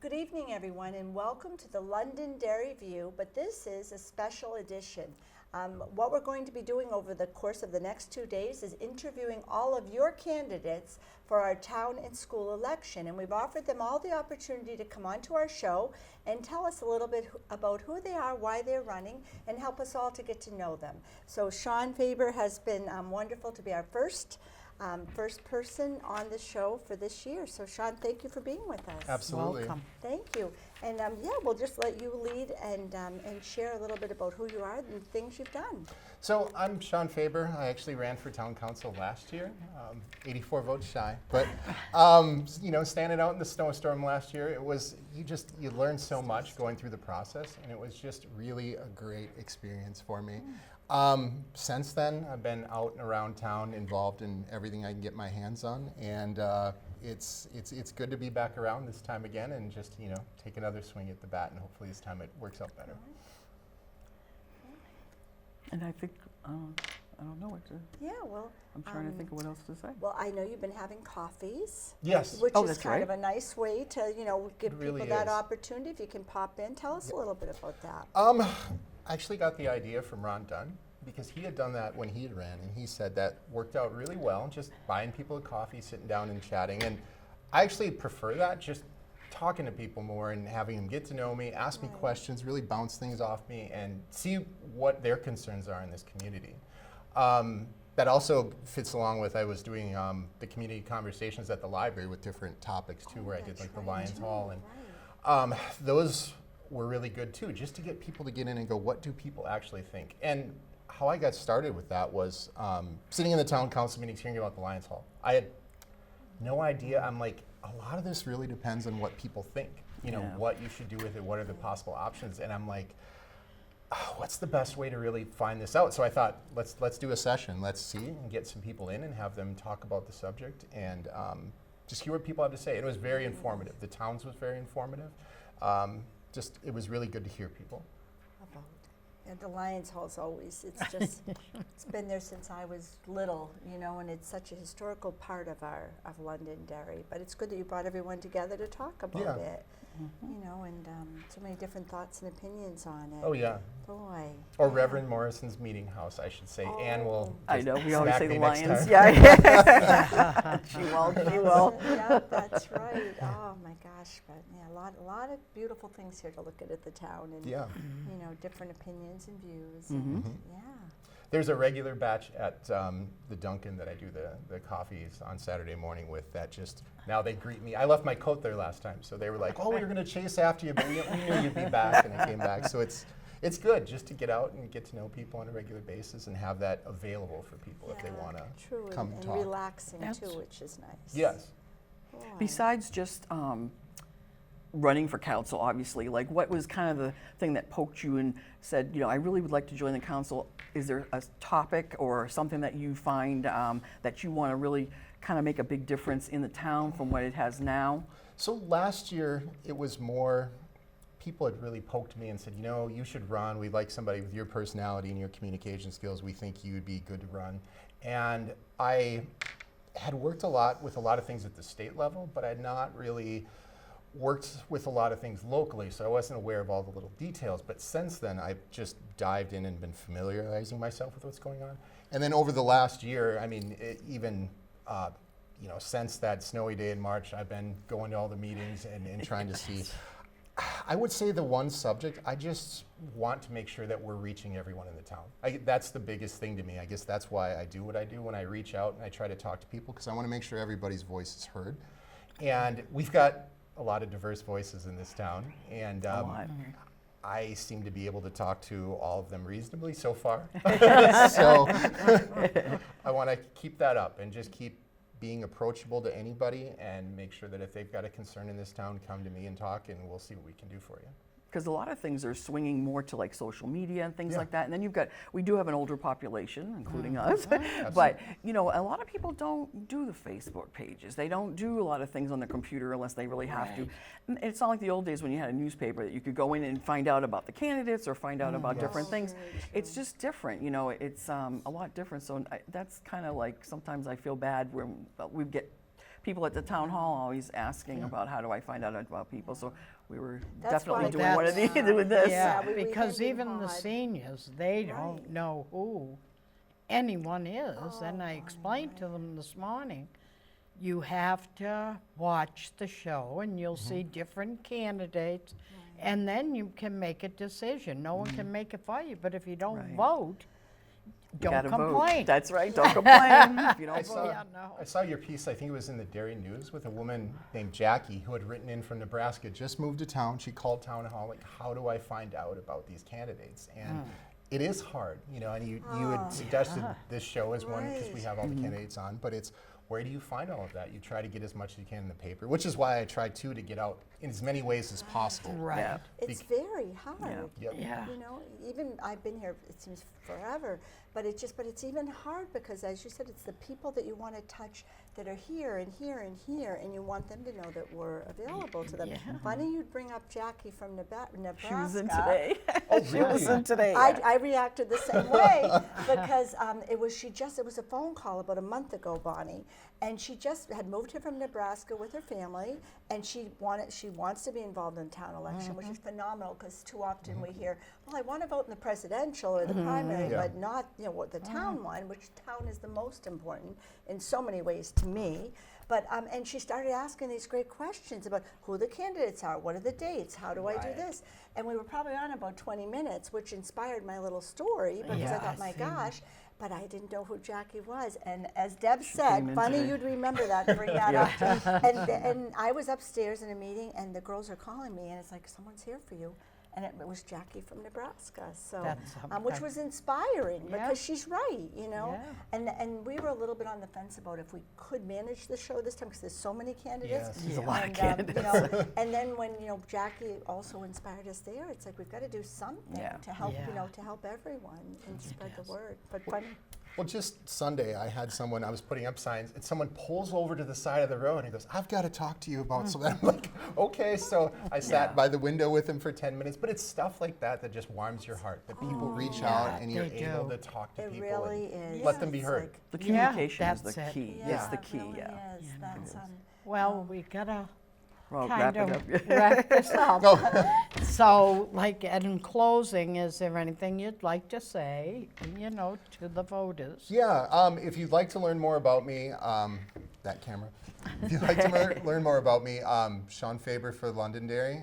Good evening, everyone, and welcome to the Londonderry View, but this is a special edition. What we're going to be doing over the course of the next 2 days is interviewing all of your candidates for our town and school election, and we've offered them all the opportunity to come onto our show and tell us a little bit about who they are, why they're running, and help us all to get to know them. So Shawn Faber has been wonderful to be our first person on the show for this year. So Shawn, thank you for being with us. Absolutely. Welcome. Thank you. And yeah, we'll just let you lead and share a little bit about who you are and things you've done. So I'm Shawn Faber. I actually ran for town council last year, 84 votes shy. But you know, standing out in the snowstorm last year, it was you learn so much going through the process, and it was just really a great experience for me. Since then, I've been out and around town, involved in everything I can get my hands on, and it's good to be back around this time again and just take another swing at the bat, and hopefully this time it works out better. And I think, I don't know what to, Yeah, well, I'm trying to think of what else to say. well, I know you've been having coffees. Yes. Which Oh, is that's kind of right. a nice way to, give It really people that is. opportunity. If you can pop in, tell us a little bit about that. I actually got the idea from Ron Dunn because he had done that when he had ran, and he said that worked out really well, just buying people a coffee, sitting down and chatting. And I actually prefer that, just talking to people more and having them get to know me, ask me questions, really bounce things off me, and see what their concerns are in this community. That also fits along with, I was doing the community conversations at the library with different topics too, where I did like the Lions Hall, and those were really good too, just to get people to get in and go, what do people actually think? And how I got started with that was sitting in the town council meetings hearing about the Lions Hall. I had no idea. I'm like, a lot of this really depends on what people think, what you should do with it, what are the possible options, and I'm like, what's the best way to really find this out? So I thought, let's do a session, let's see and get some people in and have them talk about the subject and just hear what people have to say. It was very informative. The towns was very informative. It was really good to hear people. And the Lions Hall's always, it's just, it's been there since I was little, and it's such a historical part of Londonderry. But it's good that you brought everyone together to talk about it, and so many different thoughts and opinions on it. Oh yeah. Boy. Or Reverend Morrison's meeting house, I should say. Anne will I know, we always smack say me the next Lions. time. Yeah. She will. Yeah, that's right. Oh my gosh, but yeah, a lot of beautiful things here to look at the town, and different opinions and views. And, yeah. There's a regular batch at the Dunkin' that I do the coffees on Saturday morning with that just, now they greet me. I left my coat there last time, so they were like, oh, we were going to chase after you, but we knew you'd be back, and I came back. So it's good just to get out and get to know people on a regular basis and have that available for people if they want to come and talk. relaxing Yes. too, which is nice. Yes. Boy. Besides just running for council, obviously, like what was kind of the thing that poked you and said, I really would like to join the council? Is there a topic or something that you find that you want to really kind of make a big difference in the town from what it has now? So last year, it was more, people had really poked me and said, you should run. We'd like somebody with your personality and your communication skills. We think you'd be good to run. And I had worked a lot with a lot of things at the state level, but I had not really worked with a lot of things locally, so I wasn't aware of all the little details. But since then, I've just dived in and been familiarizing myself with what's going on. And then over the last year, I mean, since that snowy day in March, I've been going to all the meetings and trying to see. I would say the one subject, I just want to make sure that we're reaching everyone in the town. That's the biggest thing to me. I guess that's why I do what I do when I reach out and I try to talk to people, because I want to make sure everybody's voice is heard. And we've got a lot of diverse voices in this town, and I seem to be able to talk to all of them reasonably so far. So I want to keep that up and just keep being approachable to anybody and make sure that if they've got a concern in this town, come to me and talk, and we'll see what we can do for you. Because a lot of things are swinging more to like social media and things like that. And then we do have an older population, including us. But, a lot of people don't do the Facebook pages. They don't do a lot of things on their computer unless they really have to. And it's not like the old days when you had a newspaper that you could go in and find out about the candidates or find out about different things. It's just different, it's a lot different. So that's kind of like, sometimes I feel bad when we get people at the town hall always asking about how do I find out about people. So we were That's definitely why doing one of these with this. Yeah, we because hand you even the hard. seniors, they don't know who anyone is. And I explained to them this morning, you have to watch the show and you'll see different candidates, and then you can make a decision. No one can make it for you, but if you don't Right. vote, don't Gotta vote. complain. That's right. Don't complain if you I don't saw, vote. Yeah, no. I saw your piece, I think it was in the Dairy News, with a woman named Jackie who had written in from Nebraska, just moved to town. She called town hall, like, how do I find out about these candidates? And it is hard, you know, and you had suggested this show as one because we Right. have all the candidates on, but it's where do you find all of that? You try to get as much as you can in the paper, which is why I try too to get out in as many ways as possible. Right. Yeah. It's very hard. Yep. Yeah. You know, even I've been here, it seems forever, but it's even hard because, as you said, it's the people that you want to touch that are here and here and here, and you want them to know that we're available to them. Yeah. Funny you'd bring up Jackie from Nebraska. She was in today. Oh, She was really? in today. I reacted the same way because it was a phone call about a month ago, Bonnie, and she just had moved here from Nebraska with her family, and she wants to be involved in the town election, which is phenomenal because too often we hear, well, I want to vote in the presidential or the primary, Yeah. but not what the town one, which town is the most important in so many ways to me. But and she started asking these great questions about who the candidates are, what are the dates, how do I do this, and we were probably on about 20 minutes, which inspired my little story because I Yeah, thought, I my see. gosh. But I didn't know who Jackie was, and as Deb said, came in funny today. you'd remember that and bring that up. And I was upstairs in a meeting, and the girls are calling me, and it's like, someone's here for you. And it was Jackie from Nebraska, so That's which something. was inspiring Yeah. because she's right, you know. Yeah. And we were a little bit on the fence about if we could manage the show this time because there's so many candidates. Yes. There's a lot of And, candidates. and then when Jackie also inspired us there, it's like we've got to do something Yeah. to help Yeah. to help everyone and spread the word. But funny. Well, just Sunday, I had someone, I was putting up signs, and someone pulls over to the side of the road and he goes, I've got to talk to you about something. I'm like, okay. So I sat by the window with him for 10 minutes, but it's stuff like that just warms your heart, that people reach out and you're they able do. to talk to It people really and is. let them be It's heard. like- The Yeah, communication is the that's it. key. Yeah, It's the it key, really yeah. is. That's Well, we gotta Well, kind wrap of it up. wrap this up. No. So, like, in closing, is there anything you'd like to say, to the voters? Yeah, if you'd like to learn more about me, that camera. If you'd like to learn more about me, Shawn Faber for Londonderry.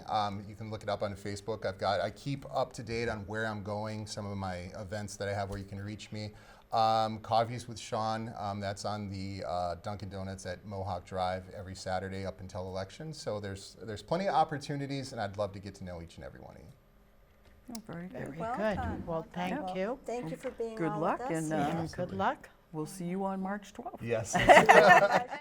You can look it up on Facebook. I keep up to date on where I'm going, some of my events that I have where you can reach me. Coffees with Shawn, that's on the Dunkin' Donuts at Mohawk Drive every Saturday up until election. So there's plenty of opportunities, and I'd love to get to know each and every one of you. Oh, very good. Very Well good. done, Well, well thank done. you. Thank you for being Good on luck, with us. and And good luck. we'll see you on March 12th. Yes.